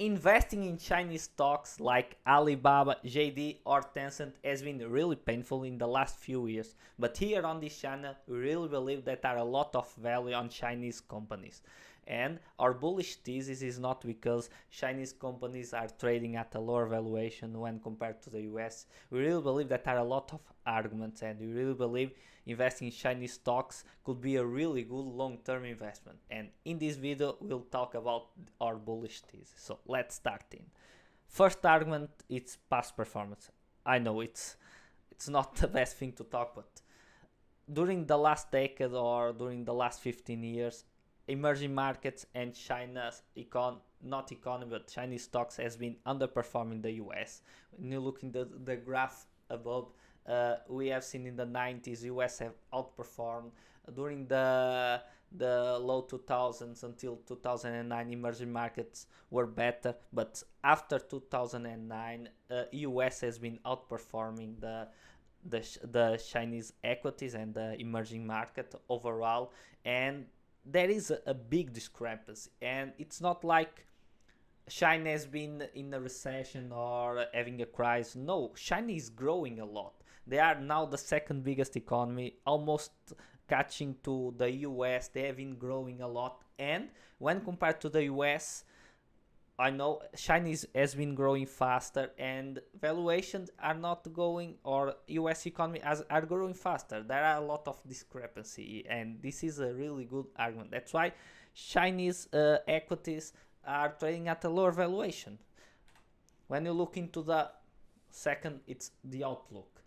Investing in Chinese stocks like Alibaba, JD, or Tencent has been really painful in the last few years. But here on this channel, we really believe that there are a lot of value on Chinese companies. And our bullish thesis is not because Chinese companies are trading at a lower valuation when compared to the US. We really believe that there are a lot of arguments, and we really believe investing in Chinese stocks could be a really good long-term investment. And in this video, we'll talk about our bullish thesis. So let's start in. First argument, it's past performance. I know it's not the best thing to talk, but during the last decade or during the last 15 years, emerging markets and China's not economy but Chinese stocks has been underperforming the US. When you look in the graph above, we have seen in the 90s US have outperformed. During the low 2000s until 2009, emerging markets were better, but after 2009, US has been outperforming the Chinese equities and the emerging market overall. And there is a big discrepancy, and it's not like China has been in a recession or having a crisis. No, China is growing a lot. They are now the second biggest economy, almost catching to the US. They have been growing a lot, and when compared to the US, I know China has been growing faster, and valuations are not going, or US economy are growing faster. There are a lot of discrepancy, and this is a really good argument. That's why Chinese equities are trading at a lower valuation. When you look into the second, it's the outlook.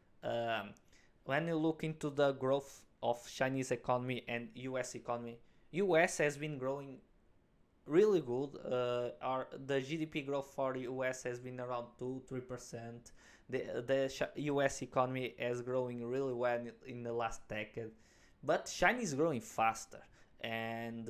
When you look into the growth of Chinese economy and US economy, US has been growing really good. The GDP growth for the US has been around 2-3%. The US economy is growing really well in the last decade, but China is growing faster, and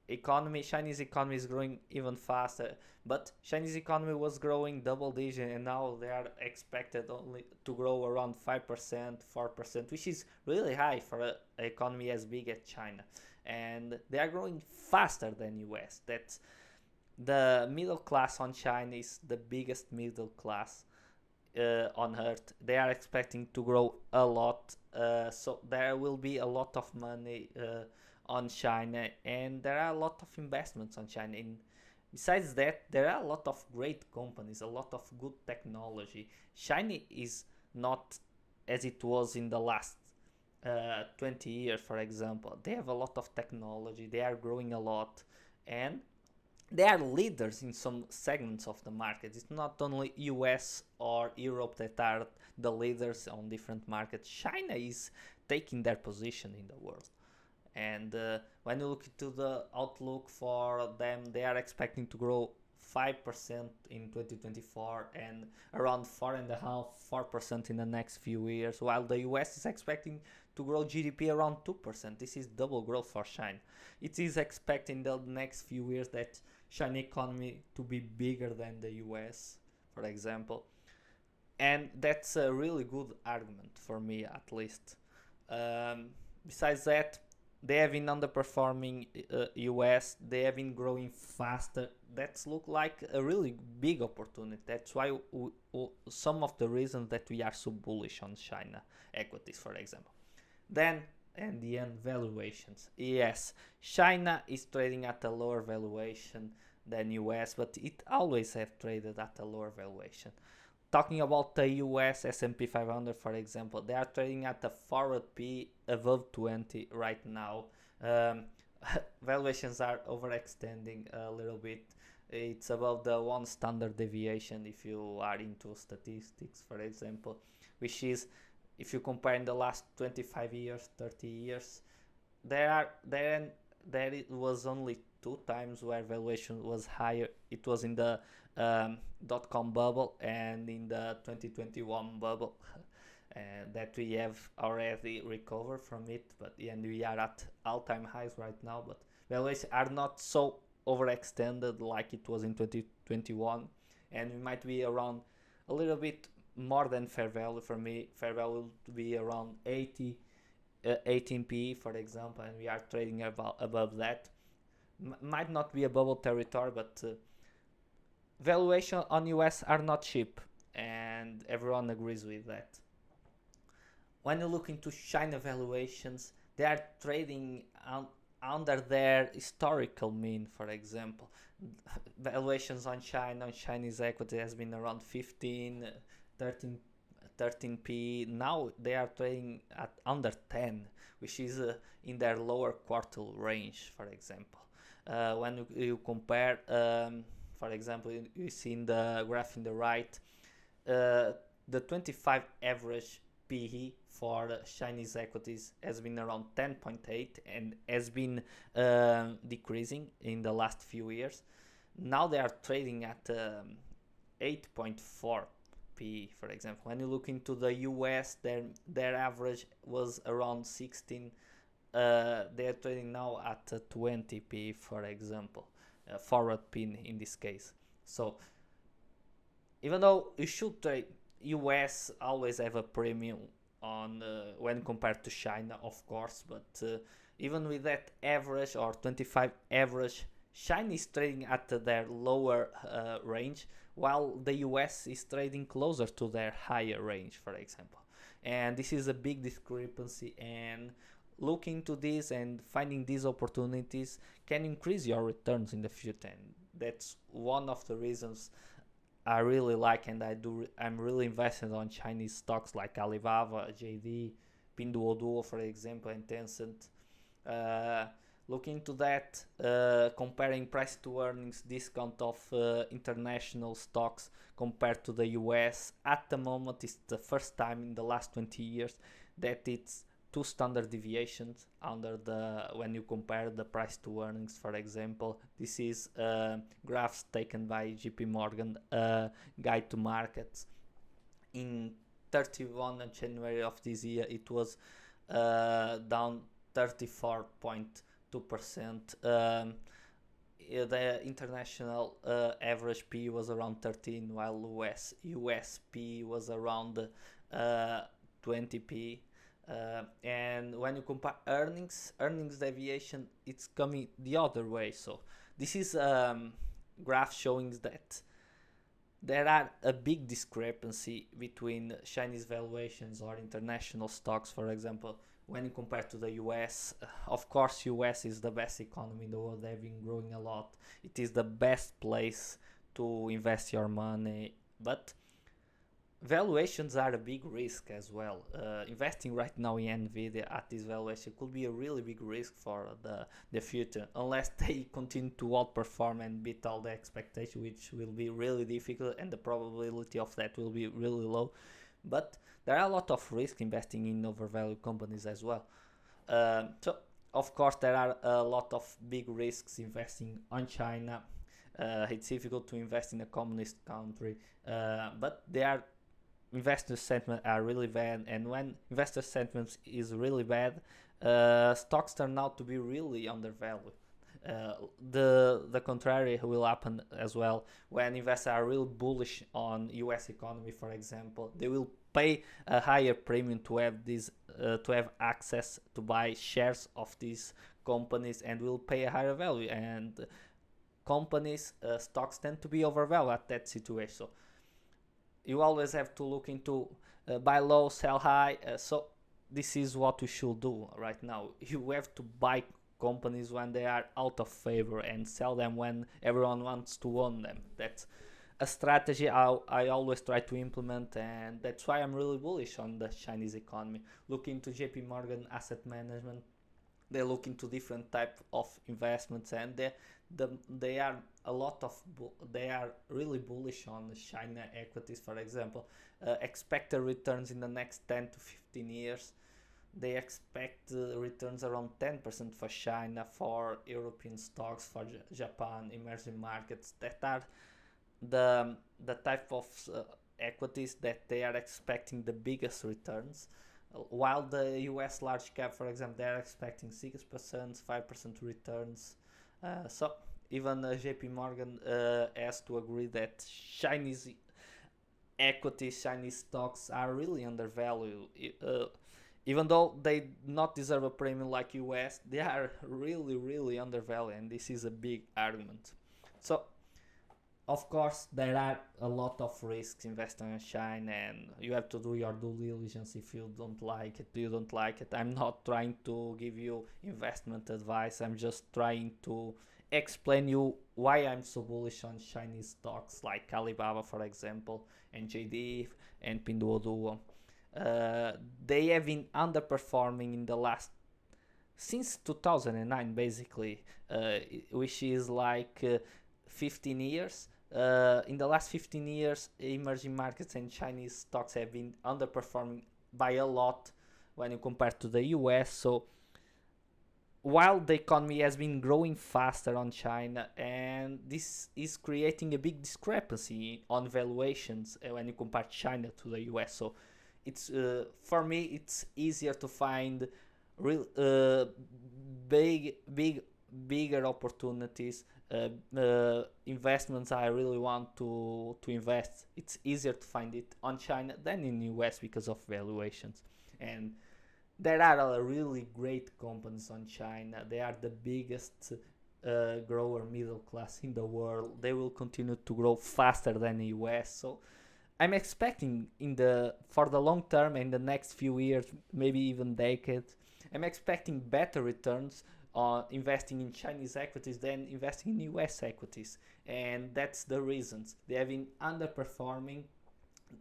Chinese economy is growing even faster. But Chinese economy was growing double digit, and now they are expected only to grow around 5%, 4%, which is really high for an economy as big as China. And they are growing faster than US. That's the middle class on China is the biggest middle class on earth. They are expecting to grow a lot, so there will be a lot of money on China, and there are a lot of investments on China. And besides that, there are a lot of great companies, a lot of good technology. China is not as it was in the last 20 years, for example. They have a lot of technology, they are growing a lot, and they are leaders in some segments of the market. It's not only US or Europe that are the leaders on different markets. China is taking their position in the world. And when you look into the outlook for them, they are expecting to grow 5% in 2024 and around 4.5-4% in the next few years, while the US is expecting to grow GDP around 2%. This is double growth for China. It is expecting the next few years that China economy to be bigger than the US, for example. And that's a really good argument for me, at least. Besides that, they have been underperforming US. They have been growing faster. That's look like a really big opportunity. That's why some of the reasons that we are so bullish on China equities, for example. Then, in the end, valuations. Yes, China is trading at a lower valuation than US, but it always have traded at a lower valuation. Talking about the US S&P 500, for example, they are trading at a forward P above 20 right now. Valuations are overextending a little bit. It's above the one standard deviation if you are into statistics, for example, which is, if you compare in the last 25 years, 30 years, there it was only 2 times where valuation was higher. It was in the dot-com bubble and in the 2021 bubble, that we have already recovered from it, but and we are at all-time highs right now. But valuations are not so overextended like it was in 2021, and we might be around a little bit more than fair value. For me, fair value to be around 18 PE, for example, and we are trading above that. Might not be a bubble territory, but valuation on US are not cheap, and everyone agrees with that. When you look into China valuations, they are trading under their historical mean. For example, valuations on China, on Chinese equity has been around 15, 13, 13p. Now they are trading at under 10, which is in their lower quartile range. For example, when you compare, for example, you see in the graph in the right, the 25 average PE for Chinese equities has been around 10.8 and has been decreasing in the last few years. Now they are trading at 8.4 PE, for example. When you look into the US, their average was around 16. They are trading now at 20 PE, for example, forward PE in this case. So even though you should trade, US always have a premium on when compared to China, of course, but even with that average or 25 average, China is trading at their lower range, while the US is trading closer to their higher range, for example. And this is a big discrepancy, and looking into this and finding these opportunities can increase your returns in the future. And that's one of the reasons I really like, and I'm really invested on Chinese stocks like Alibaba, JD, Pinduoduo, for example, and Tencent. Looking into that, comparing price to earnings discount of international stocks compared to the US, at the moment it's the first time in the last 20 years that it's two standard deviations under the when you compare the price to earnings. For example, this is graphs taken by JP Morgan, guide to markets. In 31 of January of this year, it was down 34.2%. The international average P was around 13, while US P was around 20p. And when you compare earnings deviation, it's coming the other way. So this is graph showing that there are a big discrepancy between Chinese valuations or international stocks. For example, when you compare to the US, of course US is the best economy in the world. They've been growing a lot. It is the best place to invest your money, but valuations are a big risk as well. Investing right now in Nvidia at this valuation could be a really big risk for the future, unless they continue to outperform and beat all the expectations, which will be really difficult, and the probability of that will be really low. But there are a lot of risk investing in overvalued companies as well. So of course there are a lot of big risks investing on China. It's difficult to invest in a communist country, but they are investor sentiment are really bad, and when investor sentiment is really bad, stocks turn out to be really undervalued. The contrary will happen as well. When investors are real bullish on US economy, for example, they will pay a higher premium to have access to buy shares of these companies, and will pay a higher value, and companies stocks tend to be overvalued at that situation. So you always have to look into buy low, sell high. So this is what you should do right now. You have to buy companies when they are out of favor and sell them when everyone wants to own them. That's a strategy I always try to implement, and that's why I'm really bullish on the Chinese economy. Look into JP Morgan Asset Management. They look into different type of investments, and they are really bullish on China equities. For example, expected returns in the next 10 to 15 years. They expect returns around 10% for China, for European stocks, for Japan, emerging markets. That are the type of equities that they are expecting the biggest returns. While the US large cap, for example, they are expecting 6%, 5% returns. So even JP Morgan has to agree that Chinese equities, Chinese stocks are really undervalued. Even though they not deserve a premium like US, they are really, really undervalued, and this is a big argument. So, Of course, there are a lot of risks investing in China, and you have to do your due diligence. If you don't like it, you don't like it. I'm not trying to give you investment advice. I'm just trying to explain you why I'm so bullish on Chinese stocks like Alibaba, for example, and JD and Pinduoduo. Uh, they have been underperforming in the last since 2009 basically, which is like 15 years. In the last 15 years, emerging markets and Chinese stocks have been underperforming by a lot when you compare to the US. So while the economy has been growing faster on China, and this is creating a big discrepancy on valuations when you compare China to the US. So it's for me it's easier to find real bigger opportunities, investments I really want to invest. It's easier to find it on China than in US because of valuations. And there are really great companies on China. They are the biggest grower middle class in the world. They will continue to grow faster than the US. So I'm expecting in the for the long term, in the next few years, maybe even decades, I'm expecting better returns on investing in Chinese equities than investing in US equities. And that's the reasons. They have been underperforming.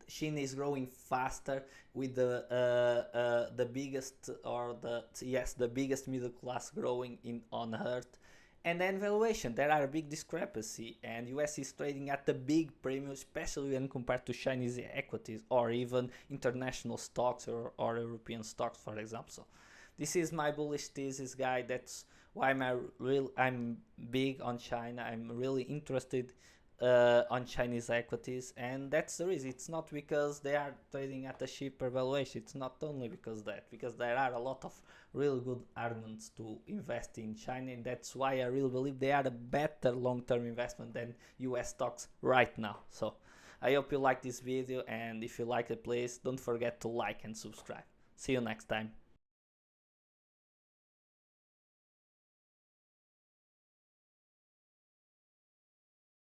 China is growing faster with the biggest or the biggest middle class growing in on earth. And then valuation, there are a big discrepancy, and US is trading at a big premium, especially when compared to Chinese equities or even international stocks or European stocks, for example. So this is my bullish thesis, guy. That's why I'm big on China. I'm really interested on Chinese equities, and that's the reason. It's not because they are trading at a cheaper valuation. It's not only because there are a lot of really good arguments to invest in China, and that's why I really believe they are a better long-term investment than US stocks right now. So I hope you like this video, and if you like it, please don't forget to like and subscribe. See you next time.